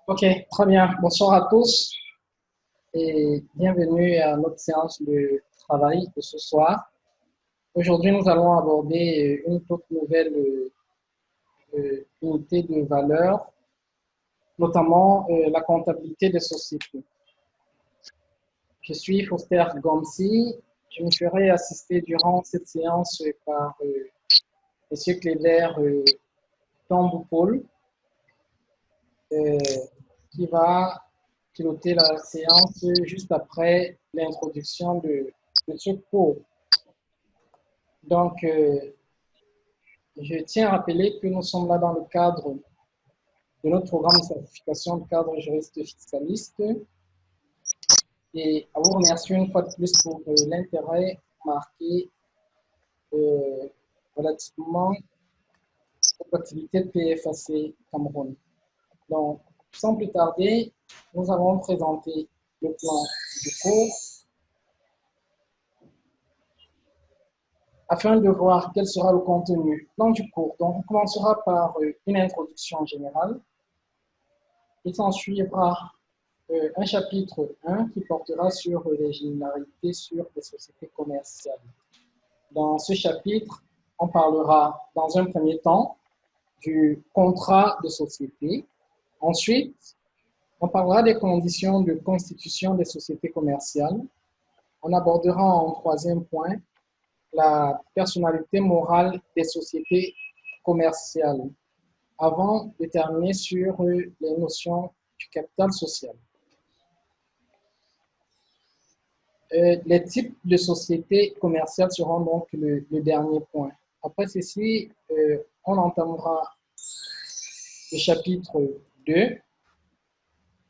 Ok, très bien. Bonsoir à tous et bienvenue à notre séance de travail de ce soir. Aujourd'hui, nous allons aborder une toute nouvelle unité de valeur, notamment la comptabilité des sociétés. Je suis Foster Gomsi. Je me ferai assister durant cette séance par M. Cléber Tamboupol, euh, qui va piloter la séance juste après l'introduction de ce cours. Donc, je tiens à rappeler que nous sommes là dans le cadre de notre programme de certification de cadre juriste fiscaliste et à vous remercier une fois de plus pour l'intérêt marqué euh, relativement aux activités de PFAC Cameroun. Donc, sans plus tarder, nous allons présenter le plan du cours afin de voir quel sera le contenu plan du cours. Donc, on commencera par une introduction générale. Il s'en suivra un chapitre 1 qui portera sur les généralités sur les sociétés commerciales. Dans ce chapitre, on parlera dans un premier temps du contrat de société. Ensuite, on parlera des conditions de constitution des sociétés commerciales. On abordera en troisième point la personnalité morale des sociétés commerciales avant de terminer sur les notions du capital social. Les types de sociétés commerciales seront donc le dernier point. Après ceci, on entamera le chapitre 2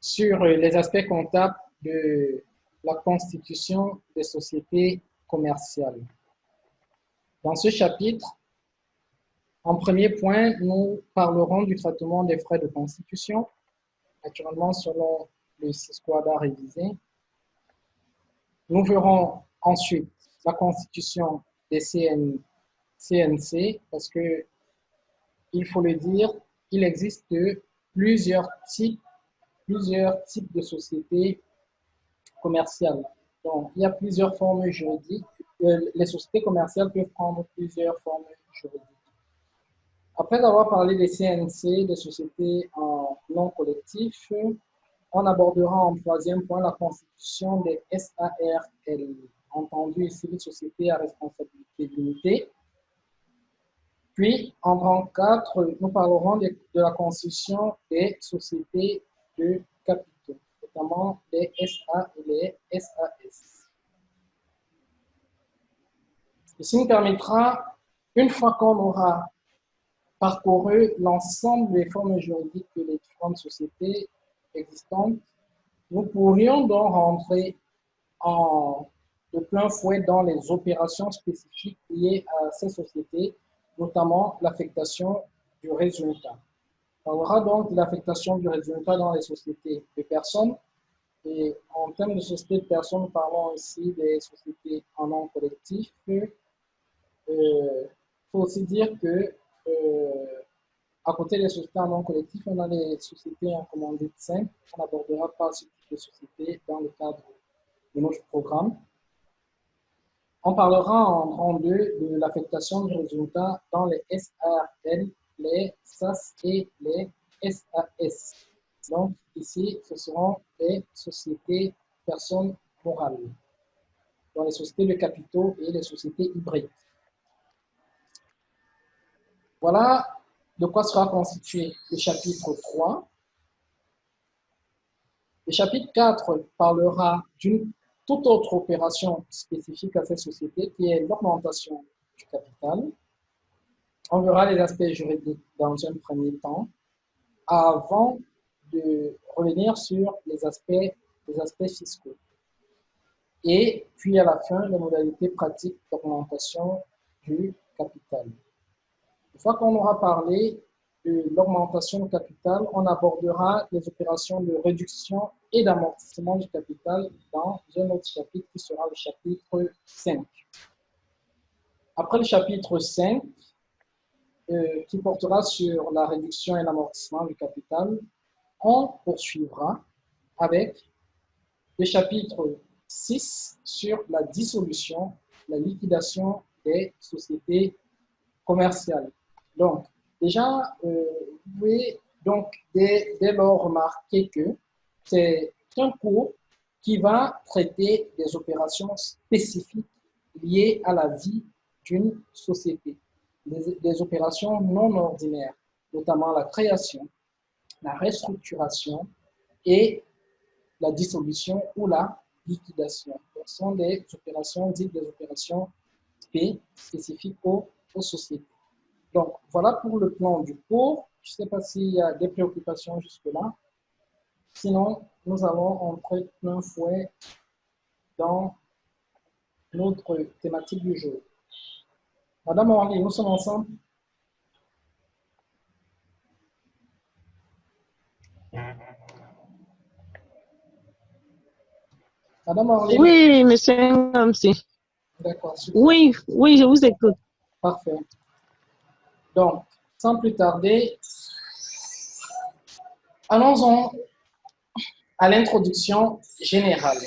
sur les aspects comptables de la constitution des sociétés commerciales. Dans ce chapitre, en premier point, nous parlerons du traitement des frais de constitution, naturellement selon le CISQUADA révisé. Nous verrons ensuite la constitution des CNC, parce que, il faut le dire, il existe plusieurs types, plusieurs types de sociétés commerciales. Donc, il y a plusieurs formes juridiques. Les sociétés commerciales peuvent prendre plusieurs formes juridiques. Après avoir parlé des CNC, des sociétés en non collectif, on abordera en troisième point la constitution des SARL, entendu ici les sociétés à responsabilité limitée. Puis, en rang 4, nous parlerons de la constitution des sociétés de capitaux, notamment les SA et les SAS. Ceci nous permettra, une fois qu'on aura parcouru l'ensemble des formes juridiques des différentes sociétés existantes, nous pourrions donc rentrer en, de plein fouet dans les opérations spécifiques liées à ces sociétés, notamment l'affectation du résultat. On aura donc l'affectation du résultat dans les sociétés de personnes. Et en termes de sociétés de personnes, nous parlons ici des sociétés en nom collectif. Faut aussi dire que à côté des sociétés en nom collectif, on a les sociétés en commandite simple. On n'abordera pas ce type de société dans le cadre de notre programme. On parlera en rang 2 de l'affectation du résultat dans les SARL, les SAS et les SAS. Donc, ici, ce seront les sociétés personnes morales, dans les sociétés de capitaux et les sociétés hybrides. Voilà de quoi sera constitué le chapitre 3. Le chapitre 4 parlera d'une toute autre opération spécifique à cette société qui est l'augmentation du capital. On verra les aspects juridiques dans un premier temps avant de revenir sur les aspects fiscaux. Et puis à la fin, les modalités pratiques d'augmentation du capital. Une fois qu'on aura parlé de l'augmentation du capital, on abordera les opérations de réduction et d'amortissement du capital dans un autre chapitre qui sera le chapitre 5. Après le chapitre 5, qui portera sur la réduction et l'amortissement du capital, on poursuivra avec le chapitre 6 sur la dissolution, la liquidation des sociétés commerciales. Donc, déjà, vous pouvez donc dès lors remarquer que c'est un cours qui va traiter des opérations spécifiques liées à la vie d'une société, des opérations non ordinaires, notamment la création, la restructuration et la dissolution ou la liquidation. Ce sont des opérations dites des opérations spécifiques aux sociétés. Donc, voilà pour le plan du cours. Je ne sais pas s'il y a des préoccupations jusque-là. Sinon, nous allons entrer plein fouet dans notre thématique du jour. Madame Orly, nous sommes ensemble? Madame Orly? Oui, monsieur Ngamsi. D'accord, super. Oui, oui, je vous écoute. Parfait. Donc, sans plus tarder, allons-en à l'introduction générale.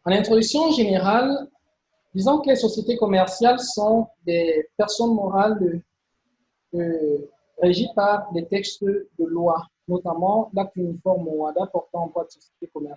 En introduction générale, disons que les sociétés commerciales sont des personnes morales régies par des textes de loi, notamment l'acte uniforme OHADA portant en droit de société commerciale.